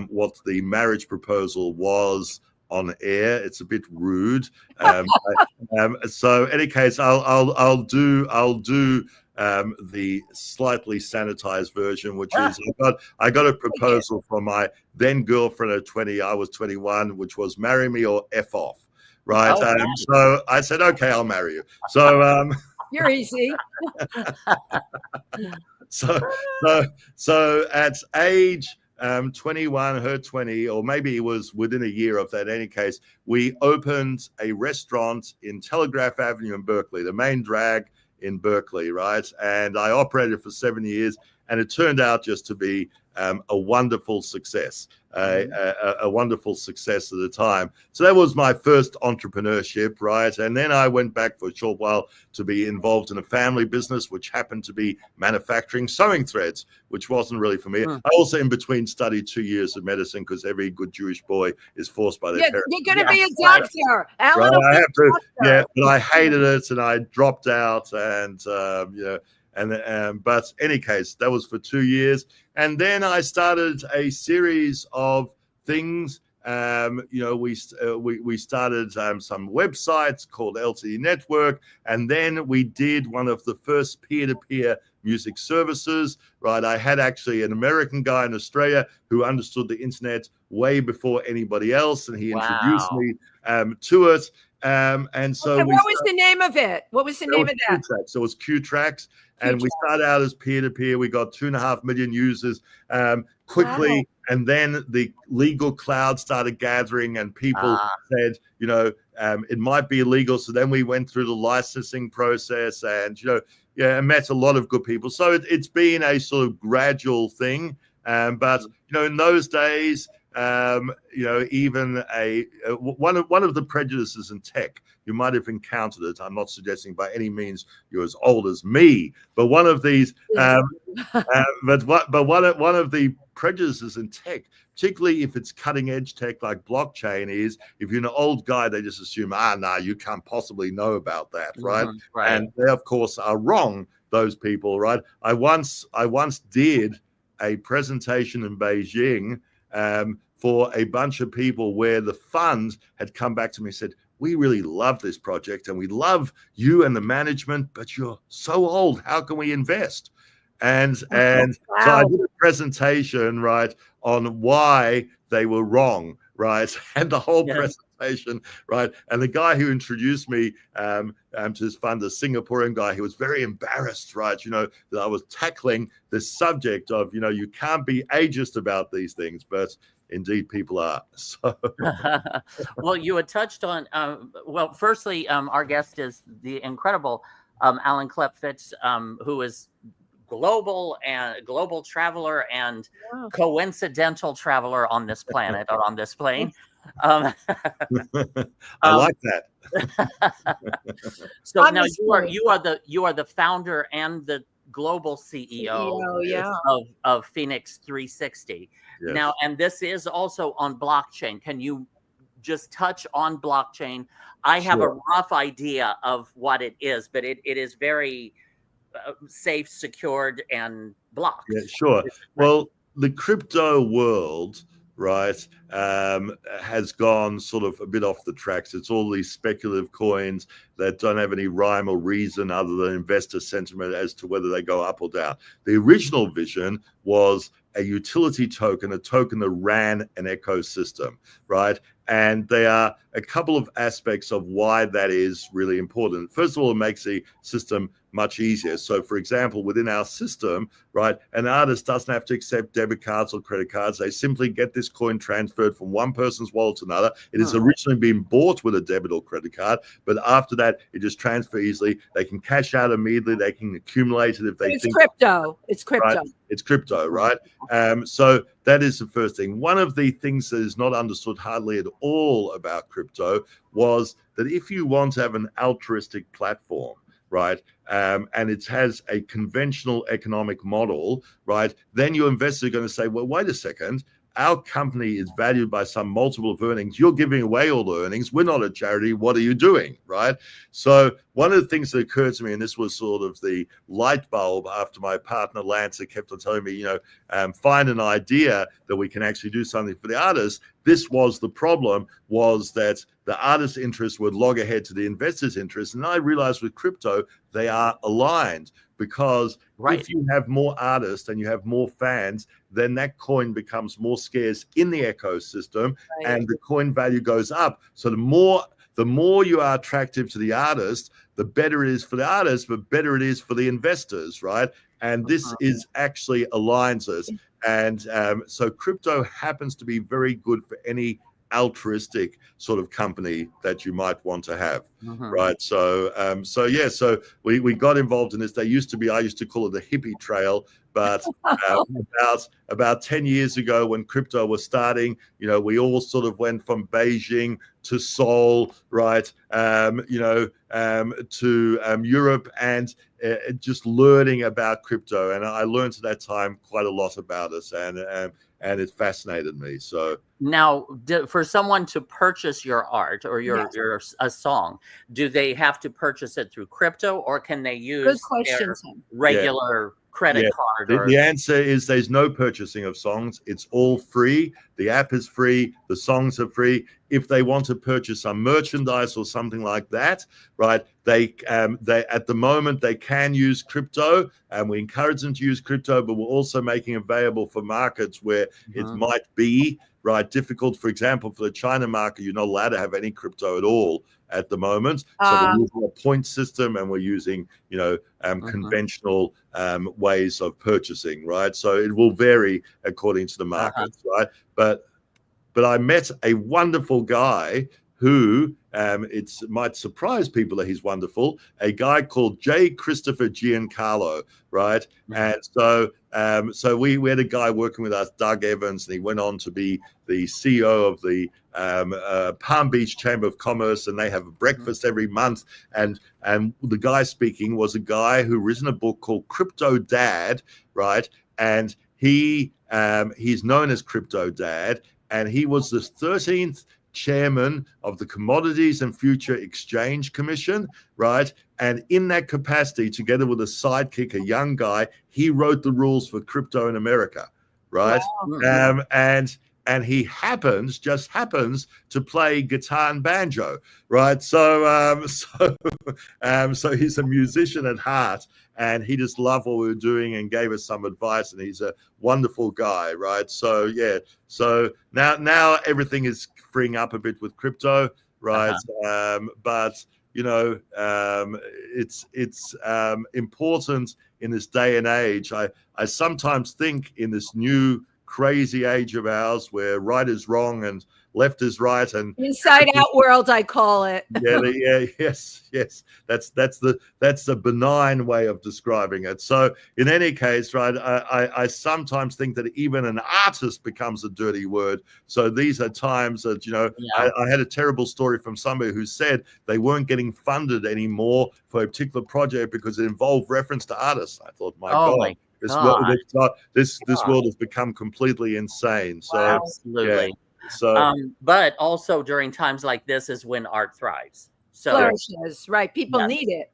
what the marriage proposal was on air. It's a bit rude. So in any case, I'll do the slightly sanitized version, which is I got a proposal from my then girlfriend at 20. I was 21, which was marry me or F off. Right. So I said, okay, I'll marry you. So you're easy. So at age 21, her 20, or maybe it was within a year of that. In any case, we opened a restaurant in Telegraph Avenue in Berkeley, the main drag in Berkeley, right? And I operated for 7 years, and it turned out just to be a wonderful success, a wonderful success at the time. So that was my first entrepreneurship, right? And then I went back for a short while to be involved in a family business, which happened to be manufacturing sewing threads, which wasn't really for me. I also, in between, studied 2 years of medicine, because every good Jewish boy is forced by their parents. You're going to be a doctor. Allan, right, I have to, but I hated it, and I dropped out, and but any case, that was for 2 years. And then I started a series of things. We started some websites called LTD Network, and then we did one of the first peer-to-peer music services, right? I had actually an American guy in Australia who understood the internet way before anybody else, and he introduced me to it. And so what was the name of it? What was the name of that? Q-Tracks. So it was Q-Tracks. And we started out as peer-to-peer. We got 2.5 million users quickly. Wow. And then the legal cloud started gathering, and people said, it might be illegal. So then we went through the licensing process, and, and met a lot of good people. So it's been a sort of gradual thing. But, in those days, even one of the prejudices in tech, you might have encountered it. I'm not suggesting by any means you're as old as me, but one of these, one of the prejudices in tech, particularly if it's cutting edge tech like blockchain, is if you're an old guy, they just assume, you can't possibly know about that, right? Right. And they, of course, are wrong. Those people, right? I once did a presentation in Beijing for a bunch of people where the fund had come back to me and said, we really love this project and we love you and the management, but you're so old. How can we invest? And so I did a presentation, right, on why they were wrong, right? And the whole presentation conversation, right? And the guy who introduced me to this fund, the Singaporean guy, he was very embarrassed, right? That I was tackling this subject of, you can't be ageist about these things, but indeed people are. So well, you had touched on well, firstly, our guest is the incredible Allan Klepfish, who is global traveler and coincidental traveler on this planet or on this plane. I like that. So now you are the founder and the global CEO of Phoenix 360. Yes. Now, and this is also on blockchain. Can you just touch on blockchain? I have a rough idea of what it is, but it is very safe, secured, and blocked. Yeah, sure. Well, the crypto world, right, has gone sort of a bit off the tracks. It's all these speculative coins that don't have any rhyme or reason other than investor sentiment as to whether they go up or down. The original vision was a utility token, a token that ran an ecosystem, right? And there are a couple of aspects of why that is really important. First of all, it makes the system much easier. So, for example, within our system, right, an artist doesn't have to accept debit cards or credit cards. They simply get this coin transferred from one person's wallet to another. It has originally been bought with a debit or credit card, but after that, it just transfers easily. They can cash out immediately. They can accumulate it if they think. It's crypto. It's crypto. Right? It's crypto, right? So that is the first thing. One of the things that is not understood hardly at all about crypto was that if you want to have an altruistic platform, right, and it has a conventional economic model, right, then your investors are going to say, well, wait a second, our company is valued by some multiple of earnings. You're giving away all the earnings. We're not a charity. What are you doing, right? So one of the things that occurred to me, and this was sort of the light bulb after my partner Lance kept on telling me, find an idea that we can actually do something for the artists. This was the problem, was that the artist's interest would log ahead to the investor's interest. And I realized with crypto, they are aligned, because if you have more artists and you have more fans, then that coin becomes more scarce in the ecosystem, and the coin value goes up. So the more you are attractive to the artist, the better it is for the artist, but better it is for the investors, right? And this is actually aligns us. And so crypto happens to be very good for any altruistic sort of company that you might want to have, right? So we got involved in this. I used to call it the hippie trail, but about 10 years ago when crypto was starting, we all sort of went from Beijing to Seoul, right, to Europe, and just learning about crypto. And I learned at that time quite a lot about it, and it fascinated me. So now, for someone to purchase your art or a song, do they have to purchase it through crypto, or can they use their regular credit card? The answer is there's no purchasing of songs. It's all free. The app is free. The songs are free. If they want to purchase some merchandise or something like that, right, they at the moment they can use crypto, and we encourage them to use crypto, but we're also making available for markets where it might be difficult. For example, for the China market, you're not allowed to have any crypto at all at the moment. So we're using a point system, and we're using conventional ways of purchasing, right? So it will vary according to the markets, right? But I met a wonderful guy who it might surprise people that he's wonderful, a guy called J. Christopher Giancarlo, right? And so we had a guy working with us, Doug Evans, and he went on to be the CEO of the Palm Beach Chamber of Commerce, and they have a breakfast every month. And the guy speaking was a guy who written a book called Crypto Dad, right? And he's known as Crypto Dad, and he was the 13th chairman of the Commodities and Future Exchange Commission, right? And in that capacity, together with a sidekick, a young guy, he wrote the rules for crypto in America, right? Wow. And he just happens to play guitar and banjo, right? So So he's a musician at heart, and he just loved what we were doing and gave us some advice, and he's a wonderful guy, right? So yeah, so now everything is freeing up a bit with crypto, right? But you know, it's important in this day and age. I sometimes think in this new crazy age of ours where right is wrong and left is right, and inside out world, I call it. Yes. That's the benign way of describing it. So in any case, right, I sometimes think that even an artist becomes a dirty word. So these are times that, you know, I had a terrible story from somebody who said they weren't getting funded anymore for a particular project because it involved reference to artists. I thought, my God. This world has become completely insane. So absolutely. So, but also during times like this is when art thrives. So flourishes, right? People need it.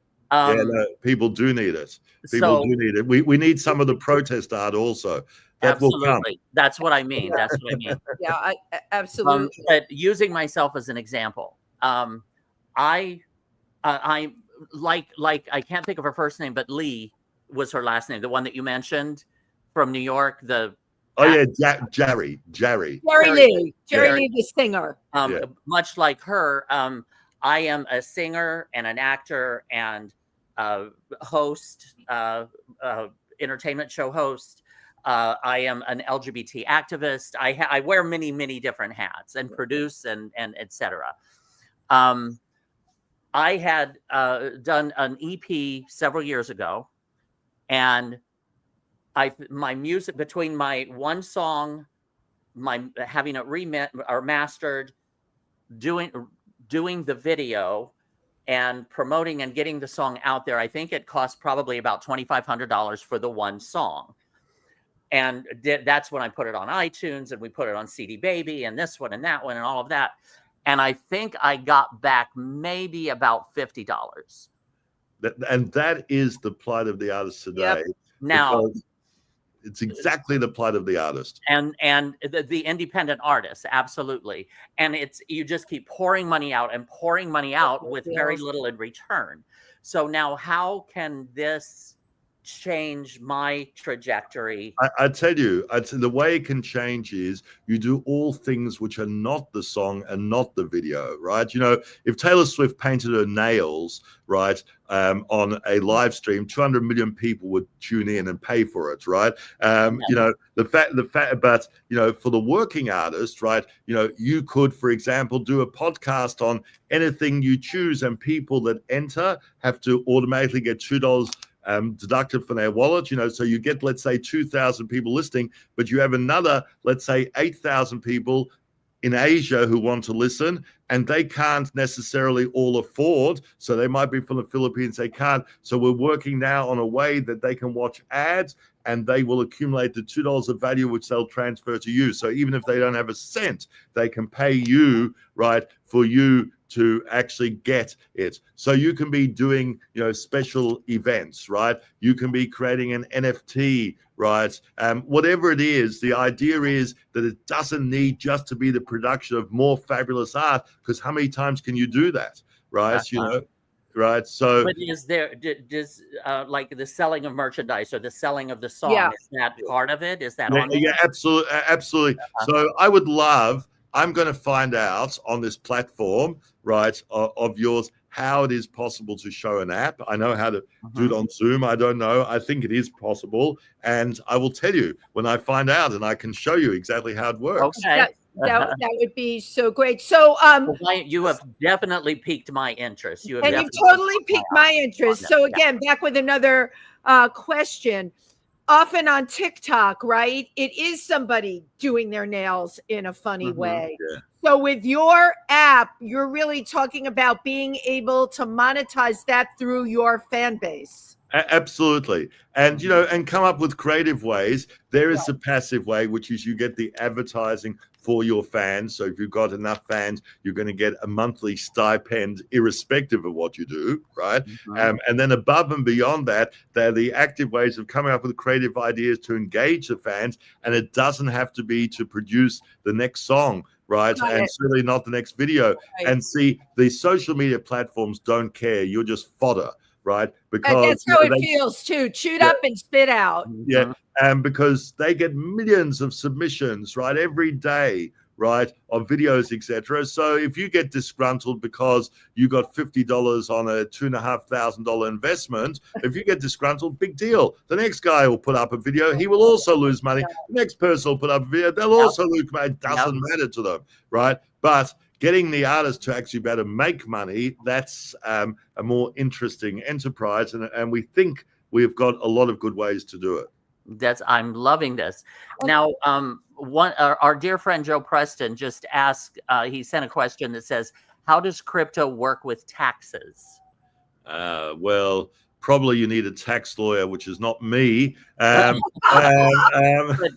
People do need it. People do need it. We need some of the protest art also. That will come. That's what I mean. That's what I mean. Yeah, absolutely. But using myself as an example, I like I can't think of her first name, but Lee was her last name, the one that you mentioned from New York. Jerry Lee, the singer. Much like her, I am a singer and an actor and host, entertainment show host. I am an LGBT activist. I wear many different hats and produce and etc. I had done an EP several years ago, and my music, between my one song, my having it remixed or mastered, doing the video and promoting and getting the song out there, I think it cost probably about $2,500 for the one song. And that's when I put it on iTunes, and we put it on CD Baby and this one and that one and all of that. And I think I got back maybe about $50. And that is the plight of the artist today. Yep. Now, it's exactly the plight of the artist and the independent artist, absolutely. And you just keep pouring money out with very little in return. So now, how can this change my trajectory? I tell you, the way it can change is you do all things which are not the song and not the video, right? You know, if Taylor Swift painted her nails, right, on a live stream, 200 million people would tune in and pay for it, right? You know, the fact, but you know, for the working artist, right, you know, you could, for example, do a podcast on anything you choose, and people that enter have to automatically get $2 deducted from their wallet, you know, so you get, let's say, 2,000 people listening, but you have another, let's say, 8,000 people in Asia who want to listen, and they can't necessarily all afford. So they might be from the Philippines, they can't. So we're working now on a way that they can watch ads, and they will accumulate the $2 of value, which they'll transfer to you. So even if they don't have a cent, they can pay you, right, for you to actually get it. So you can be doing, you know, special events, right? You can be creating an NFT, right? Whatever it is, the idea is that it doesn't need just to be the production of more fabulous art, because how many times can you do that, right? You know, right? So, but does like the selling of merchandise or the selling of the song, is that part of it? Is that on there? Yeah, absolutely. So I would love, I'm going to find out on this platform, right, of yours, how it is possible to show an app. I know how to do it on Zoom. I don't know. I think it is possible. And I will tell you when I find out, and I can show you exactly how it works. Okay. That would be so great. So you have definitely piqued my interest. You've totally piqued my interest. So again, back with another question. Often on TikTok, right, it is somebody doing their nails in a funny way. Yeah. So with your app, you're really talking about being able to monetize that through your fan base. Absolutely. And, and come up with creative ways. There is a passive way, which is you get the advertising for your fans. So if you've got enough fans, you're going to get a monthly stipend irrespective of what you do, right? And then above and beyond that, they're the active ways of coming up with creative ideas to engage the fans. And it doesn't have to be to produce the next song, right? And certainly not the next video. Right. And see, the social media platforms don't care. You're just fodder. Right, because that's how it feels too. Chewed up and spit out. Yeah, and because they get millions of submissions, right, every day, right, of videos, etc. So if you get disgruntled because you got $50 on a $2,500 investment, if you get disgruntled, big deal. The next guy will put up a video. He will also lose money. The next person will put up a video. They'll also lose money. It doesn't matter to them, right? But getting the artist to actually be able to make money, that's a more interesting enterprise. And we think we've got a lot of good ways to do it. I'm loving this. Now, our dear friend Joe Preston just asked, he sent a question that says, how does crypto work with taxes? Well, probably you need a tax lawyer, which is not me.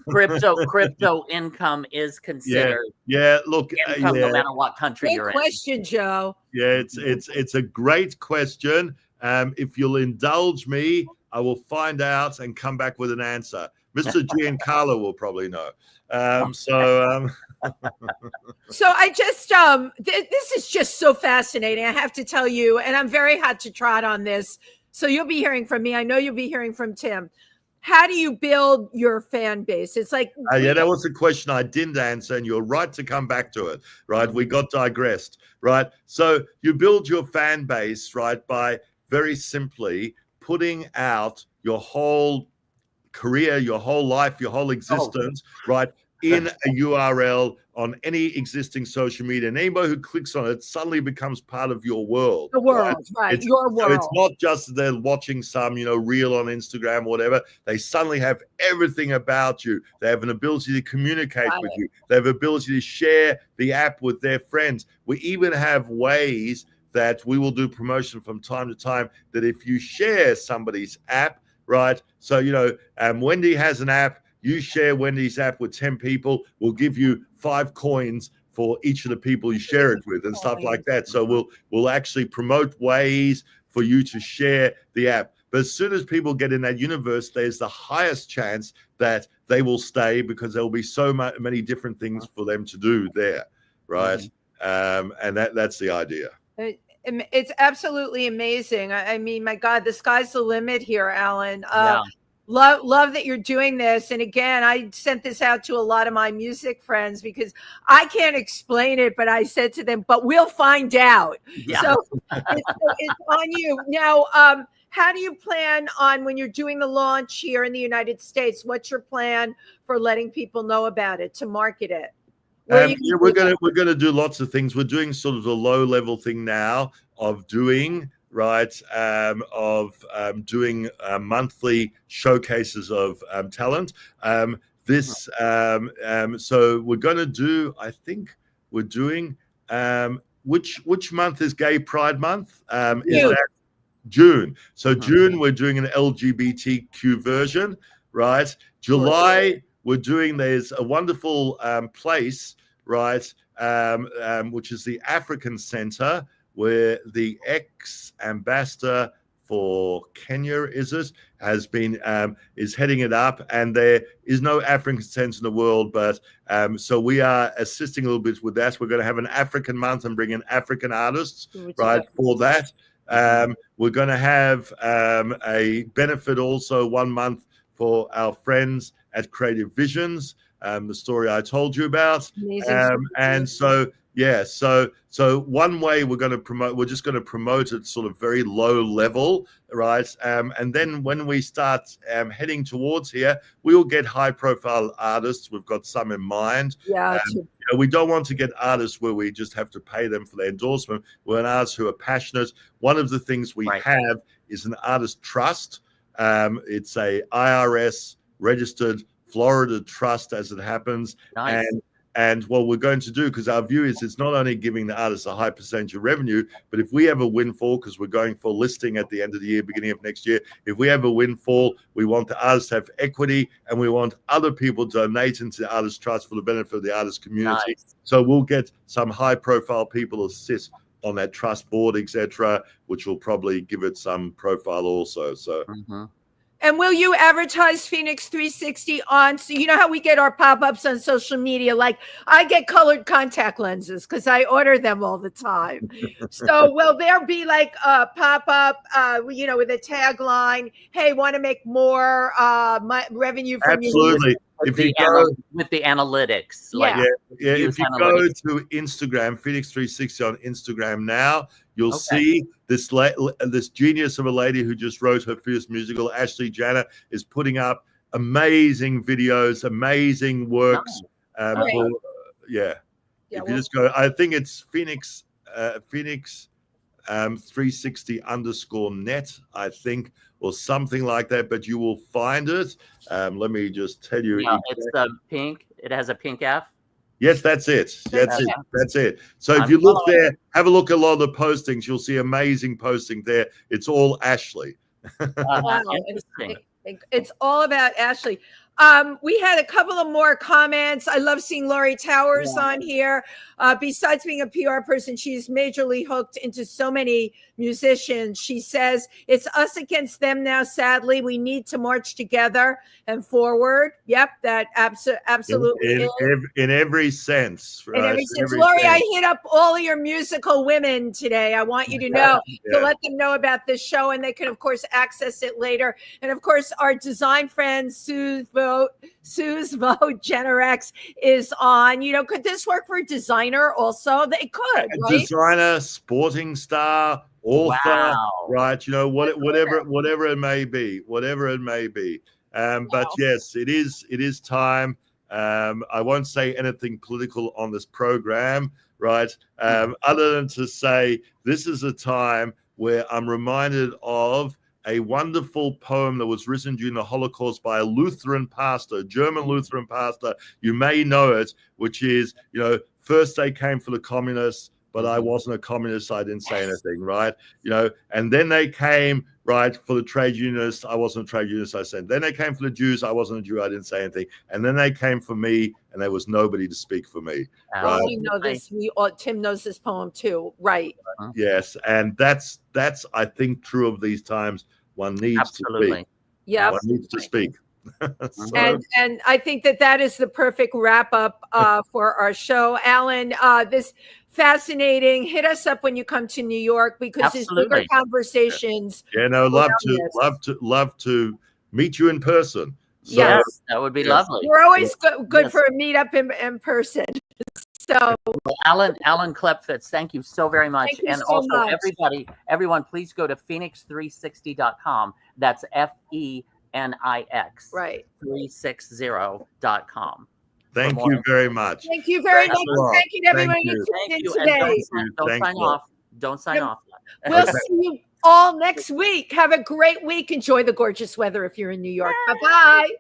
Crypto income is considered. Yeah. Look, income, no matter what country you're in. Good question, Joe. Yeah, it's a great question. If you'll indulge me, I will find out and come back with an answer. Mr. Giancarlo will probably know. So I just this is just so fascinating. I have to tell you, and I'm very hot to trot on this. So you'll be hearing from me. I know you'll be hearing from Tim. How do you build your fan base? It's like that was a question I didn't answer, and you're right to come back to it. Right, we got digressed. Right, so you build your fan base, right, by very simply putting out your whole career, your whole life, your whole existence, right, in a URL on any existing social media. And anybody who clicks on it suddenly becomes part of your world. The world, right? Your world. So it's not just they're watching some, reel on Instagram or whatever. They suddenly have everything about you. They have an ability to communicate with you. They have ability to share the app with their friends. We even have ways that we will do promotion from time to time that if you share somebody's app, right? So, Wendy has an app. You share Wendy's app with 10 people, we'll give you 5 coins for each of the people you share it with and stuff like that. So we'll actually promote ways for you to share the app. But as soon as people get in that universe, there's the highest chance that they will stay because there will be so many different things for them to do there, right? And that's the idea. It's absolutely amazing. I mean, my God, the sky's the limit here, Allan. Love that you're doing this. And again, I sent this out to a lot of my music friends because I can't explain it, but I said to them, but we'll find out. Yeah. So it's on you. Now, how do you plan on when you're doing the launch here in the United States? What's your plan for letting people know about it, to market it? We're gonna do lots of things. We're doing sort of the low level thing now of doing doing monthly showcases of talent. So we're going to do, I think we're doing, which month is Gay Pride Month? Is that June? So June, we're doing an LGBTQ version, right? July, we're doing, there's a wonderful place, right, which is the African Center, where the ex-ambassador for Kenya, has been is heading it up, and there is no African center in the world, but so we are assisting a little bit with that. We're going to have an African month and bring in African artists, right, for that. We're going to have a benefit also 1 month for our friends at Creative Visions, the story I told you about, and so. Yeah, so one way we're just going to promote it sort of very low level, right? And then when we start heading towards here, we will get high profile artists. We've got some in mind. Yeah. We don't want to get artists where we just have to pay them for their endorsement. We're artists who are passionate. One of the things we have is an artist trust. It's a IRS registered Florida trust as it happens. Nice. And And what we're going to do, because our view is it's not only giving the artists a high percentage of revenue, but if we have a windfall, because we're going for listing at the end of the year, beginning of next year, if we have a windfall, we want the artists to have equity, and we want other people donating to the Artist Trust for the benefit of the artist community. Nice. So we'll get some high-profile people to sit on that trust board, etc., which will probably give it some profile also. So. And will you advertise Phoenix 360 on, so you know how we get our pop-ups on social media? Like I get colored contact lenses because I order them all the time. So will there be like a pop-up, you know, with a tagline, hey, want to make more revenue from Absolutely. If you go with the analytics, Yeah. like if you go to Instagram, Phoenix 360 on Instagram now, you'll see this genius of a lady who just wrote her first musical, Ashley Janner, is putting up amazing videos, amazing works. If you just go, I think it's Phoenix 360_net, I think, or something like that, but you will find it. Let me just tell you. Yeah, it's pink. It has a pink F. Yes, that's it. That's it. So if you look there, have a look at a lot of the postings. You'll see amazing posting there. It's all Ashley. Wow. It's all about Ashley. We had a couple of more comments. I love seeing Laurie Towers on here. Besides being a PR person, she's majorly hooked into so many musicians. She says, it's us against them now, sadly. We need to march together and forward. Yep, that absolutely in every sense. Right? In every sense. Laurie, I hit up all of your musical women today. I want you to know, to let them know about this show, and they can, of course, access it later. And, of course, our design friend, Sue's Vote Generex is on. You know, could this work for a designer also? They could, right? Designer, sporting star, author, right? You know, whatever it may be, but yes, it is time. I won't say anything political on this program, right? Other than to say this is a time where I'm reminded of a wonderful poem that was written during the Holocaust by a Lutheran pastor, a German Lutheran pastor. You may know it, which is, you know, first they came for the communists, but I wasn't a communist, so I didn't say anything, right? You know, and then they came, right, for the trade unionists. I wasn't a trade unionist, I said. Then they came for the Jews. I wasn't a Jew. I didn't say anything. And then they came for me, and there was nobody to speak for me. Right? We know this. Tim knows this poem too, right? Yes, and that's I think true of these times. One needs to speak. Yeah, one needs to speak. And I think that is the perfect wrap up for our show. Allan, this fascinating. Hit us up when you come to New York, because these bigger conversations. Love to meet you in person. So, yes, that would be lovely. We're always good for a meetup in person. So, Allan Klepfish, thank you so very much. Thank you and so also much. everyone, please go to phoenix360.com. That's FENIX. Right. 360.com. Thank you very much. Thank you very much. Thank you to everyone who tuned in today. Don't sign off. Don't sign off. We'll see you all next week. Have a great week. Enjoy the gorgeous weather if you're in New York. Bye-bye.